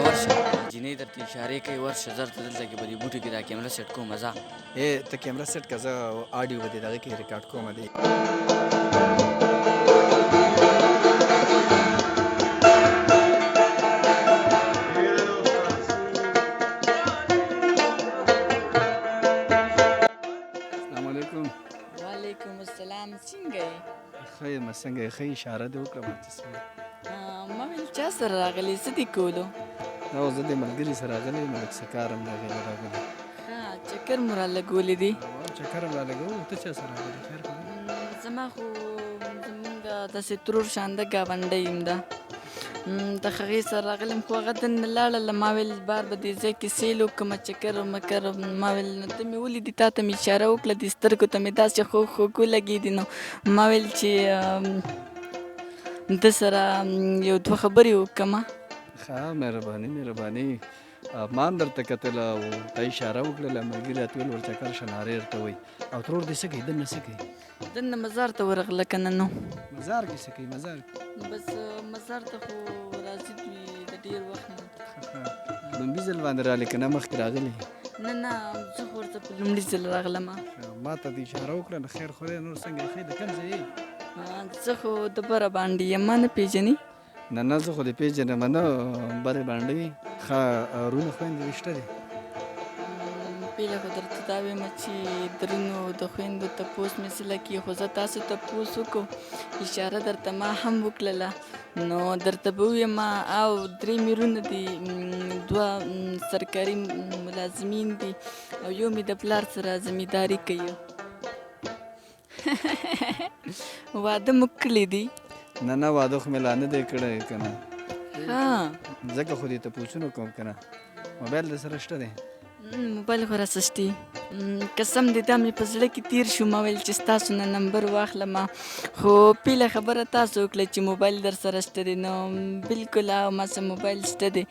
ورشه جینۍ درته اشارې کوي ورشه زر ته دلته کې به دې بوټو کې دا کیمره سیټ کوم ځه. ته کیمره سیټ که زه آډیو به دې دغه کې ریکارډ کوم دی. السلام علیکم. وعلیکم السلام. څنګه یې؟ ښه یم. څنګه یې؟ ښه اشاره دې وکړه ما ته څه ما ویل چا سره راغلی څه دې کولو؟ دا اوس زه د ملګري سره راغلی یم لږ څه کار هم راغلی. ښه چکر مو رالګولی دی؟ چکر هم رالګوو. ته چا سره راغلی؟ خیر خو زما خو زمونږ داسې ترور شانده ګاونډی یم ده، د هغې سره راغلم خو هغه دننه لاړله. ما ویل بار به دې ځای کې سیل وکړمه چکر مکر. ما ویل نو ته مې ولیدې تا ته مې اشاره وکړه د سترګو ته مې داسې خوږ لګېدې. نو ما ویل چې ده سره یو دوه خبرې وکړمه. ښه مهرباني مهرباني. ما هم درته کتل او ته اشاره وکړله ملګري راته ویل ورچکر شه نارې ورته وایي. او ترور دې څه کوي؟ دننه څه کوي؟ دننه مزار ته ورغله که نه نو مزار کې څه کوي؟ مزار بس مزار ته خو راځي دوی د ډېر وخت نه. لومبي ځل باندې رالې که نه مخکې راغلې؟ نه زه خو ورته په لومړي ځل راغلم. ما ته دې اشاره وکړه نو خیر خو دی. نور څنګه یې؟ ښه د کوم ځای یې؟ زه خو د بره باندې یم. ما نه پېژنې؟ نه زه خو دې پېژنم نه. برې باندې وي. ښه رونه خویندې دې شته دي؟ پیله خو درته دا وایم چې درونو د خویندو تپوس مې سله کېږي، خو زه تاسو تپوس وکړو اشاره درته ما هم وکړله نو درته به ووایم. او درې مېرونه دي، دوه سرکاري ملازمین دي او یو مې د پلار سره زمینداري کوي. واده مو کړی دی؟ نه واده خو مې لا نه دی کړی که نه. ښه ځکه خو دې تپوسونه کوم که نه. موبایل در سره شته دی؟ موبایل خو راسه شتي. قسم دې دا مې په زړه کې تېر شو. ما ویل چې ستاسو نه نمبر واخلم، خو پیله خبره تاسو وکړه چې موبایل در سره شته دی. نو بلکل ما سره موبایل شته دی.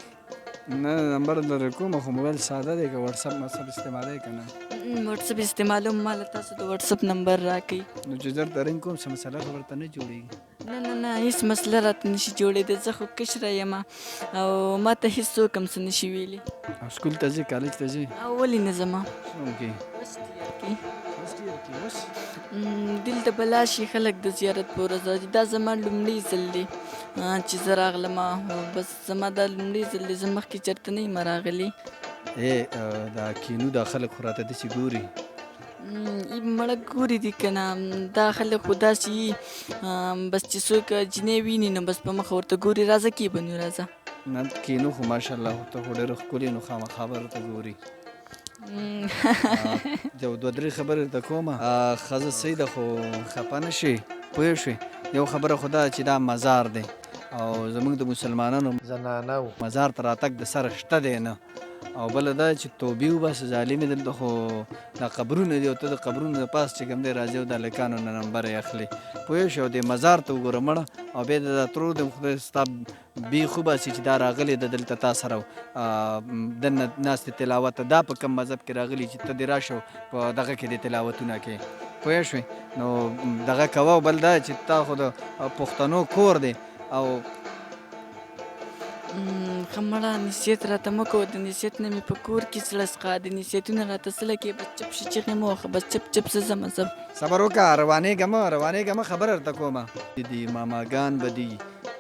نه نمبر در کوم خو موبایل ساده دی. که وټساپ مطساپ استعمالوي که نه؟ وټساپ استعمالوم. ما له تاسو د وټساپ نمبر راکړئ. نو چې درته رنګ کوم څه مسله خو ورته نه جوړېږي؟ نه هېڅ مسله راته نشي جوړېدی. زه خو کشره یم او ما ته هېڅوک هم څه نشي ویلي. او سکول ته ځې؟ کالج ته ځې؟ او ولې نه ځمه؟ څوم کې؟ دلته به لاړ شي خلک د زیارت په ورځ راځي. دا زما لومړی ځل دی چې زه راغلم. بس زما دا لومړی ځل دی. زه مخکې چېرته نه یم راغلی. دا کینو دا خلک خو راته داسې ګوري. مړه ګوري دي که نه. دا خلک خو داسې یي بس چې څوک جینۍ ویني نو بس په مخه ورته ګوري. راځه کې بنیو راځه. نه کینو خو ماشاءالله ته خو ډېره ښکلې نو خامخا به ورته ګوري. یو دوه درې خبرې درته کومه. ښځه صحیح ده خو خفه نه شي پوه شوې. یو خبره خو دا چې دا مزار دی او زموږ د مسلمانانو زنانو مزار ته راتګ د سره شته دی نه. او بله دا چې توبې وباسه ظالمې دلته خو دا قبرونه دي او ته د قبرونو د پاس چې کوم دی راځي او د هلکانو نه نمبر یې اخلي پوه شو. او دې مزار ته وګوره مړه او بیا د دا ترور د خدای ستا بیخ وباسي چې دا راغلی ده دلته تا سره دننه ناستې تلاوت دا په کوم مذهب کې راغلي چې ته دې راشه په دغه کې دې تلاوتونه کې پوه شوې. نو دغه کوه. بل دا چې تا خو د پښتنو کور دی او خمړه نصیحت راته مه کوه. د نصیحت نه مې په کور کې زړه څخه د نصیحتونه راته څه لګې بس چپ شي چغې مه وهه بس چپ زه ځمه. صبر وکړه روانېږه مه خبره درته کومه. دي ماماګان به دي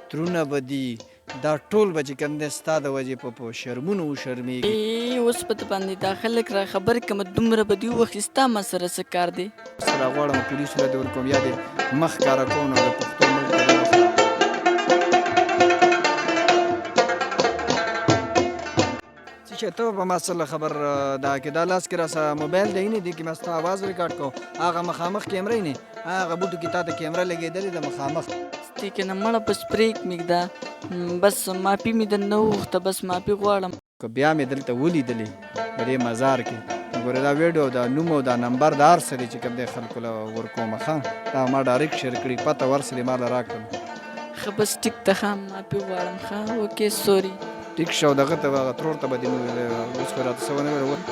ترونه به دي دا ټول به چې کوم دی ستا د وجې په شرمونو وشرمېږي. اوس په ته باندې دا خلک را خبر کړمه دومره به دې ووښي ستا ما سره څه کار دی؟ سره غواړم پولیسو له دې ورکوم یا دې مخ کاره کوم نو د پښتو ملک ته ته په ما سره خبر دا کې دا لاس کې راسه موبایل دی نه دی کې ما ستا آواز ریکارډ کو. هغه مخامخ کیمرې نه هغه بوټو کې تا ته کیمره لګېدلې ده مخامخ. ستې که نه مړه بس پرېږ مېږده بس مافي مې درنه وغوښته بس مافي غواړم. که بیا مې دلته ولیدلې په دې مزار کې ګوره دا ویډیو دا نوم او دا نمبر د هر څه دی چې کوم دی خلکو له ورکومه ښه دا ما ډایرکټ شیر کړي پته ورسېدې ما له راکړم. ښه بس ټیک ته ښه مافي غواړم ښه اوکې سوري. ټیک شو دغه ته هغه ترور ته به دې اوس خو راته څه ونه ویل.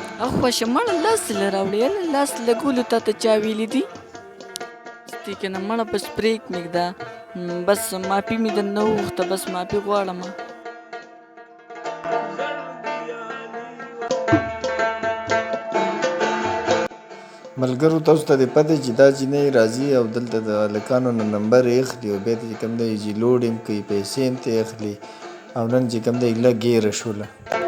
خوښه مړه لاس له راوړې لاس له ګولو تا ته چا ویلي دي؟ وختي که نه مړه بس پرېږ مېږده بس معافي مې درنه وغوښته بس معافي غواړم ملګرو تاسو ته د پته چې دا جینۍ راځي او دلته د هلکانو نه نمبر یې اخلي او بیا ته چې کوم دی چې لوډ یې کوي پیسې هم ترې اخلي او نن چې کوم دی لږ ګیره شوله